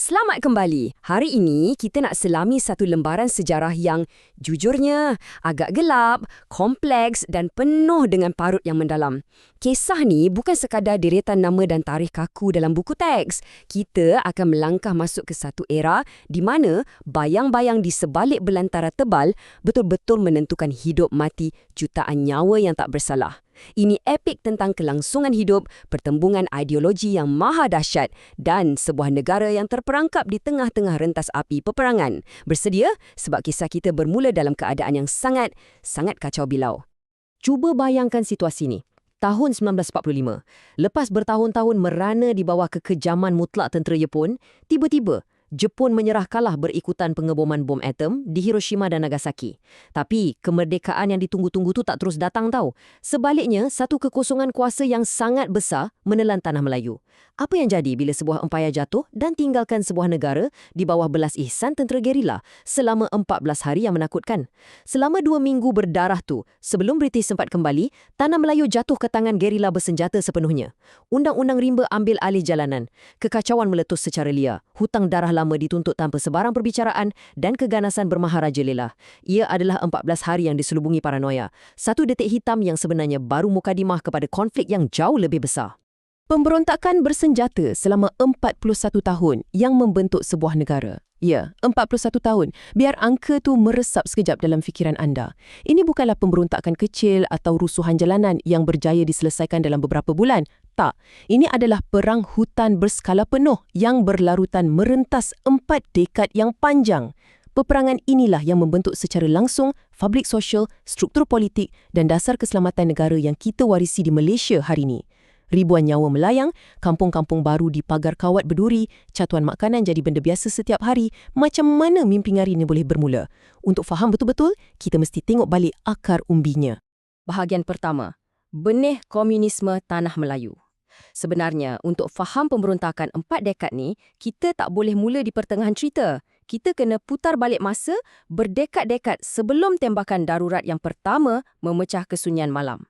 Selamat kembali. Hari ini kita nak selami satu lembaran sejarah yang jujurnya agak gelap, kompleks dan penuh dengan parut yang mendalam. Kisah ni bukan sekadar deretan nama dan tarikh kaku dalam buku teks. Kita akan melangkah masuk ke satu era di mana bayang-bayang di sebalik belantara tebal betul-betul menentukan hidup mati jutaan nyawa yang tak bersalah. Ini epik tentang kelangsungan hidup, pertembungan ideologi yang maha dahsyat dan sebuah negara yang terperangkap di tengah-tengah rentas api peperangan. Bersedia? Sebab kisah kita bermula dalam keadaan yang sangat kacau bilau. Cuba bayangkan situasi ni. Tahun 1945, lepas bertahun-tahun merana di bawah kekejaman mutlak tentera Jepun, tiba-tiba Jepun menyerah kalah berikutan pengeboman bom atom di Hiroshima dan Nagasaki. Tapi kemerdekaan yang ditunggu-tunggu tu tak terus datang tau. Sebaliknya, satu kekosongan kuasa yang sangat besar menelan tanah Melayu. Apa yang jadi bila sebuah empayar jatuh dan tinggalkan sebuah negara di bawah belas ihsan tentera gerila selama 14 hari yang menakutkan? Selama 2 minggu berdarah tu, sebelum British sempat kembali, tanah Melayu jatuh ke tangan gerila bersenjata sepenuhnya. Undang-undang rimba ambil alih jalanan. Kekacauan meletus secara liar. Hutang darah lama dituntut tanpa sebarang perbicaraan dan keganasan bermaharajalela. Ia adalah 14 hari yang diselubungi paranoia. Satu detik hitam yang sebenarnya baru mukadimah kepada konflik yang jauh lebih besar. Pemberontakan bersenjata selama 41 tahun yang membentuk sebuah negara. Ya, 41 tahun. Biar angka tu meresap sekejap dalam fikiran anda. Ini bukanlah pemberontakan kecil atau rusuhan jalanan yang berjaya diselesaikan dalam beberapa bulan. Tak. Ini adalah perang hutan berskala penuh yang berlarutan merentas 4 dekad yang panjang. Peperangan inilah yang membentuk secara langsung fabrik sosial, struktur politik dan dasar keselamatan negara yang kita warisi di Malaysia hari ini. Ribuan nyawa melayang, kampung-kampung baru dipagar kawat berduri, catuan makanan jadi benda biasa setiap hari. Macam mana mimpi ngari ini boleh bermula? Untuk faham betul-betul, kita mesti tengok balik akar umbinya. Bahagian pertama, benih komunisme tanah Melayu. Sebenarnya, untuk faham pemberontakan 4 dekad ni, kita tak boleh mula di pertengahan cerita. Kita kena putar balik masa berdekad-dekad sebelum tembakan darurat yang pertama memecah kesunyian malam.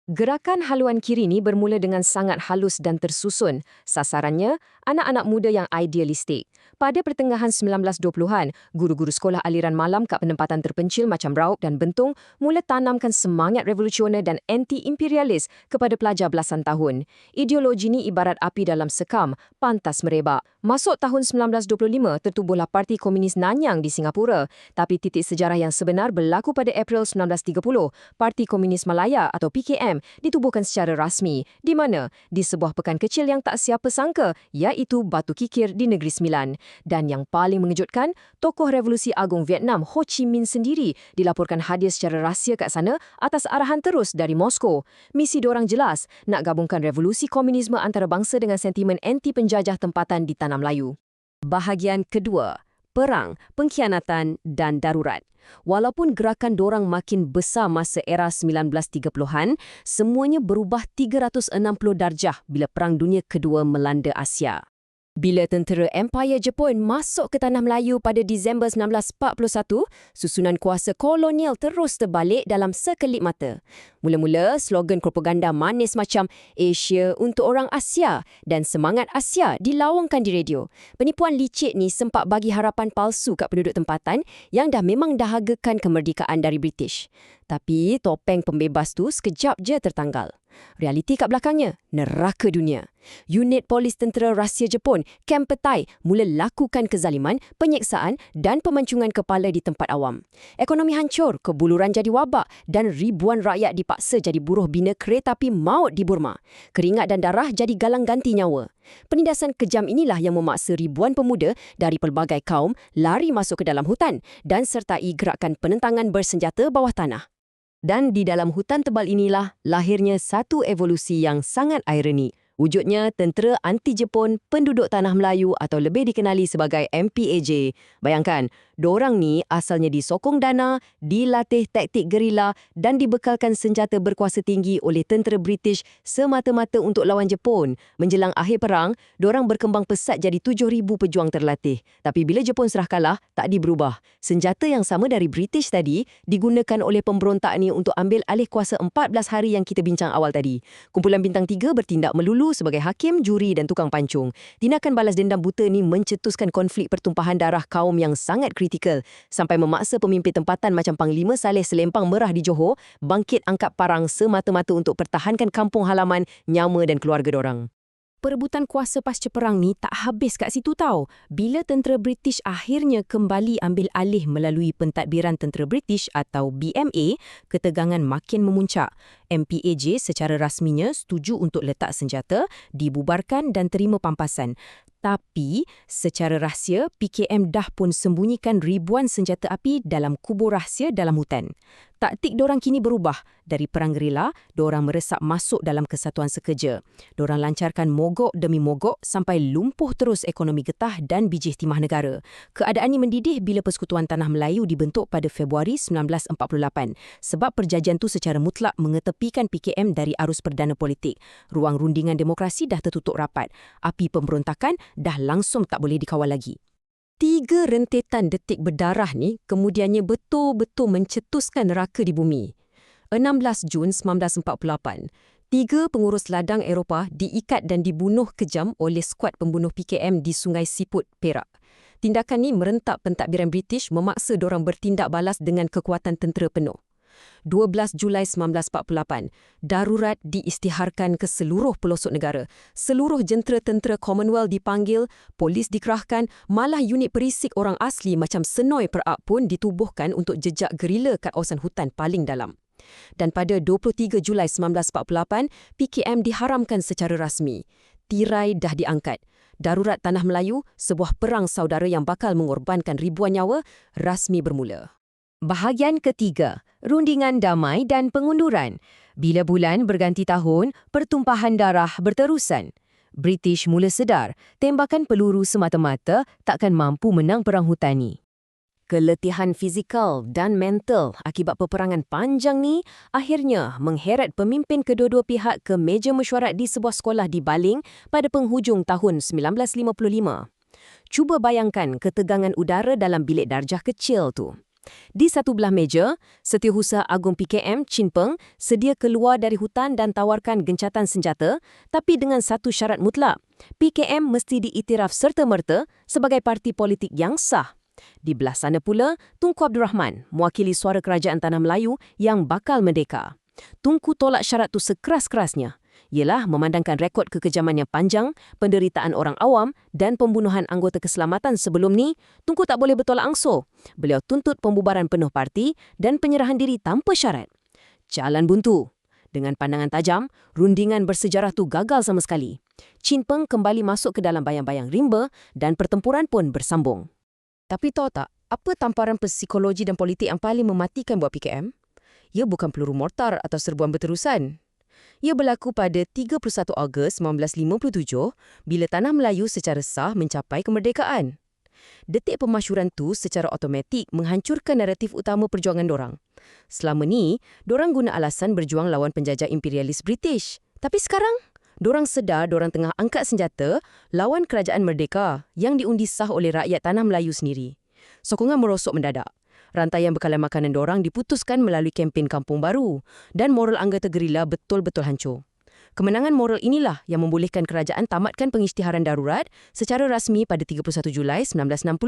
Gerakan haluan kiri ni bermula dengan sangat halus dan tersusun. Sasarannya, anak-anak muda yang idealistik. Pada pertengahan 1920-an, guru-guru sekolah aliran malam kat penempatan terpencil macam Raub dan Bentung mula tanamkan semangat revolusioner dan anti-imperialis kepada pelajar belasan tahun. Ideologi ni ibarat api dalam sekam, pantas merebak. Masuk tahun 1925, tertubuhlah Parti Komunis Nanyang di Singapura. Tapi titik sejarah yang sebenar berlaku pada April 1930. Parti Komunis Malaya atau PKM ditubuhkan secara rasmi, di mana? Di sebuah pekan kecil yang tak siapa sangka, iaitu Batu Kikir di Negeri Sembilan. Dan yang paling mengejutkan, tokoh Revolusi Agung Vietnam Ho Chi Minh sendiri dilaporkan hadir secara rahsia kat sana atas arahan terus dari Moskow. Misi diorang jelas, nak gabungkan revolusi komunisme antarabangsa dengan sentimen anti-penjajah tempatan di Tanah Melayu. Bahagian kedua, perang, pengkhianatan dan darurat. Walaupun gerakan dorang makin besar masa era 1930-an, semuanya berubah 360 darjah bila Perang Dunia Kedua melanda Asia. Bila tentera Empire Jepun masuk ke Tanah Melayu pada Disember 1941, susunan kuasa kolonial terus terbalik dalam sekelip mata. Mula-mula, slogan propaganda manis macam Asia untuk orang Asia dan semangat Asia dilawangkan di radio. Penipuan licik ni sempat bagi harapan palsu kat penduduk tempatan yang dah memang dahagakan kemerdekaan dari British. Tapi topeng pembebas tu sekejap je tertanggal. Realiti kat belakangnya, neraka dunia. Unit polis tentera rahsia Jepun, Camp Petai, mula lakukan kezaliman, penyeksaan dan pemancingan kepala di tempat awam. Ekonomi hancur, kebuluran jadi wabak dan ribuan rakyat dipaksa jadi buruh bina kereta api maut di Burma. Keringat dan darah jadi galang ganti nyawa. Penindasan kejam inilah yang memaksa ribuan pemuda dari pelbagai kaum lari masuk ke dalam hutan dan sertai gerakan penentangan bersenjata bawah tanah. Dan di dalam hutan tebal inilah lahirnya satu evolusi yang sangat ironi. Wujudnya tentera anti-Jepun penduduk Tanah Melayu atau lebih dikenali sebagai MPAJ. Bayangkan, Dorang ni asalnya disokong dana, dilatih taktik gerila dan dibekalkan senjata berkuasa tinggi oleh tentera British semata-mata untuk lawan Jepun. Menjelang akhir perang, dorang berkembang pesat jadi 7,000 pejuang terlatih. Tapi bila Jepun serah kalah, tak diberubah. Senjata yang sama dari British tadi digunakan oleh pemberontak ni untuk ambil alih kuasa 14 hari yang kita bincang awal tadi. Kumpulan Bintang 3 bertindak melulu sebagai hakim, juri dan tukang pancung. Tindakan balas dendam buta ni mencetuskan konflik pertumpahan darah kaum yang sangat kritikal sampai memaksa pemimpin tempatan macam Panglima Saleh Selempang Merah di Johor bangkit angkat parang semata-mata untuk pertahankan kampung halaman, nyawa dan keluarga dorang. Perebutan kuasa pasca perang ni tak habis kat situ tau. Bila tentera British akhirnya kembali ambil alih melalui pentadbiran tentera British atau BMA, ketegangan makin memuncak. MPAJ secara rasminya setuju untuk letak senjata, dibubarkan dan terima pampasan. Tapi, secara rahsia, PKM dah pun sembunyikan ribuan senjata api dalam kubur rahsia dalam hutan. Taktik dorang kini berubah. Dari perang gerila, dorang meresap masuk dalam kesatuan sekerja. Dorang lancarkan mogok demi mogok sampai lumpuh terus ekonomi getah dan bijih timah negara. Keadaan ini mendidih bila Persekutuan Tanah Melayu dibentuk pada Februari 1948 sebab perjanjian tu secara mutlak mengetepikan PKM dari arus perdana politik. Ruang rundingan demokrasi dah tertutup rapat. Api pemberontakan dah langsung tak boleh dikawal lagi. 3 rentetan detik berdarah ni kemudiannya betul-betul mencetuskan neraka di bumi. 16 Jun 1948, 3 pengurus ladang Eropah diikat dan dibunuh kejam oleh skuad pembunuh PKM di Sungai Siput, Perak. Tindakan ni merentak pentadbiran British memaksa dorang bertindak balas dengan kekuatan tentera penuh. 12 Julai 1948, darurat diisytiharkan ke seluruh pelosok negara. Seluruh jentera-tentera Commonwealth dipanggil, polis dikerahkan, malah unit perisik orang asli macam Senoi Perak pun ditubuhkan untuk jejak gerila kat kawasan hutan paling dalam. Dan pada 23 Julai 1948, PKM diharamkan secara rasmi. Tirai dah diangkat. Darurat Tanah Melayu, sebuah perang saudara yang bakal mengorbankan ribuan nyawa, rasmi bermula. Bahagian ketiga, rundingan damai dan pengunduran. Bila bulan berganti tahun, pertumpahan darah berterusan. British mula sedar, tembakan peluru semata-mata takkan mampu menang perang hutan ni. Keletihan fizikal dan mental akibat peperangan panjang ni akhirnya mengheret pemimpin kedua-dua pihak ke meja mesyuarat di sebuah sekolah di Baling pada penghujung tahun 1955. Cuba bayangkan ketegangan udara dalam bilik darjah kecil tu. Di satu belah meja, Setiausaha Agung PKM, Chin Peng, sedia keluar dari hutan dan tawarkan gencatan senjata, tapi dengan satu syarat mutlak. PKM mesti diiktiraf serta-merta sebagai parti politik yang sah. Di belah sana pula, Tunku Abdul Rahman, mewakili suara kerajaan Tanah Melayu yang bakal merdeka. Tunku tolak syarat tu sekeras-kerasnya. Ialah memandangkan rekod kekejaman yang panjang, penderitaan orang awam dan pembunuhan anggota keselamatan sebelum ni, Tunku tak boleh bertolak ansur. Beliau tuntut pembubaran penuh parti dan penyerahan diri tanpa syarat. Jalan buntu. Dengan pandangan tajam, rundingan bersejarah tu gagal sama sekali. Chin Peng kembali masuk ke dalam bayang-bayang rimba dan pertempuran pun bersambung. Tapi tahu tak, apa tamparan psikologi dan politik yang paling mematikan buat PKM? Ia bukan peluru mortar atau serbuan berterusan. Ia berlaku pada 31 Ogos 1957 bila Tanah Melayu secara sah mencapai kemerdekaan. Detik pemasyuran tu secara automatik menghancurkan naratif utama perjuangan dorang. Selama ni, dorang guna alasan berjuang lawan penjajah imperialis British. Tapi sekarang, dorang sedar dorang tengah angkat senjata lawan kerajaan merdeka yang diundi sah oleh rakyat Tanah Melayu sendiri. Sokongan merosot mendadak. Rantaian bekalan makanan dorang diputuskan melalui kempen Kampung Baru dan moral anggota gerila betul-betul hancur. Kemenangan moral inilah yang membolehkan kerajaan tamatkan pengisytiharan darurat secara rasmi pada 31 Julai 1960.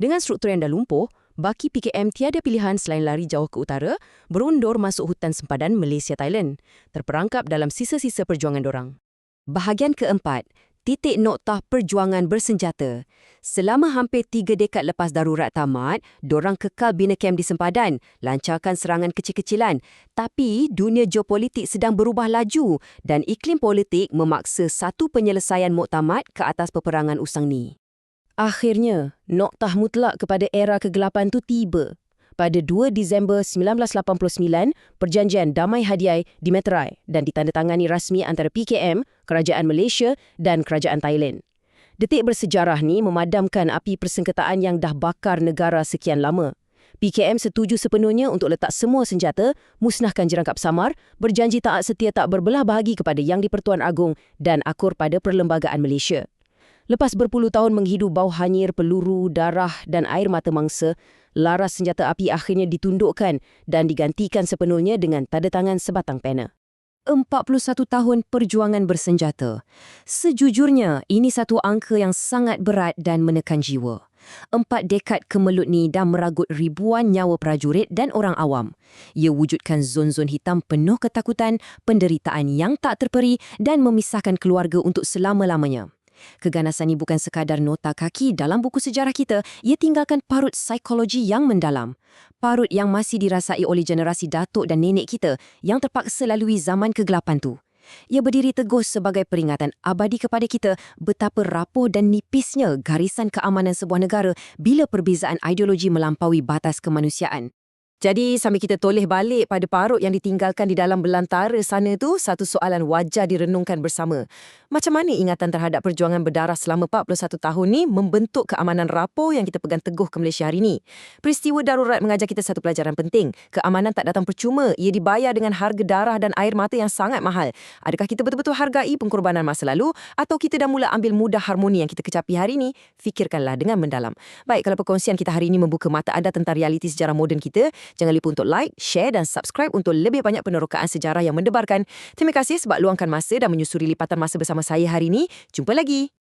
Dengan struktur yang dah lumpuh, baki PKM tiada pilihan selain lari jauh ke utara, berundur masuk hutan sempadan Malaysia Thailand, terperangkap dalam sisa-sisa perjuangan dorang. Bahagian keempat, titik noktah perjuangan bersenjata. Selama hampir 3 dekad lepas darurat tamat, dorang kekal bina kem di sempadan, lancarkan serangan kecil-kecilan. Tapi dunia geopolitik sedang berubah laju dan iklim politik memaksa satu penyelesaian muktamad ke atas peperangan usang ni. Akhirnya, noktah mutlak kepada era kegelapan tu tiba. Pada 2 Disember 1989, Perjanjian Damai Hadiai dimeterai dan ditandatangani rasmi antara PKM, Kerajaan Malaysia dan Kerajaan Thailand. Detik bersejarah ni memadamkan api persengketaan yang dah bakar negara sekian lama. PKM setuju sepenuhnya untuk letak semua senjata, musnahkan jerangkap samar, berjanji taat setia tak berbelah bahagi kepada Yang di-Pertuan Agong dan akur pada Perlembagaan Malaysia. Lepas berpuluh tahun menghidu bau hanyir peluru, darah dan air mata mangsa, laras senjata api akhirnya ditundukkan dan digantikan sepenuhnya dengan tanda tangan sebatang pena. 41 tahun perjuangan bersenjata. Sejujurnya, ini satu angka yang sangat berat dan menekan jiwa. 4 dekad kemelut ni dah meragut ribuan nyawa prajurit dan orang awam. Ia wujudkan zon-zon hitam penuh ketakutan, penderitaan yang tak terperi dan memisahkan keluarga untuk selama-lamanya. Keganasan ini bukan sekadar nota kaki dalam buku sejarah kita, ia tinggalkan parut psikologi yang mendalam. Parut yang masih dirasai oleh generasi datuk dan nenek kita yang terpaksa lalui zaman kegelapan tu. Ia berdiri teguh sebagai peringatan abadi kepada kita betapa rapuh dan nipisnya garisan keamanan sebuah negara bila perbezaan ideologi melampaui batas kemanusiaan. Jadi, sambil kita toleh balik pada parut yang ditinggalkan di dalam belantara sana tu, satu soalan wajar direnungkan bersama. Macam mana ingatan terhadap perjuangan berdarah selama 41 tahun ni membentuk keamanan rapuh yang kita pegang teguh ke Malaysia hari ni? Peristiwa darurat mengajar kita satu pelajaran penting. Keamanan tak datang percuma, ia dibayar dengan harga darah dan air mata yang sangat mahal. Adakah kita betul-betul hargai pengorbanan masa lalu atau kita dah mula ambil mudah harmoni yang kita kecapi hari ni? Fikirkanlah dengan mendalam. Baik, kalau perkongsian kita hari ini membuka mata anda tentang realiti sejarah moden kita, jangan lupa untuk like, share dan subscribe untuk lebih banyak penerokaan sejarah yang mendebarkan. Terima kasih sebab luangkan masa dan menyusuri lipatan masa bersama saya hari ini. Jumpa lagi.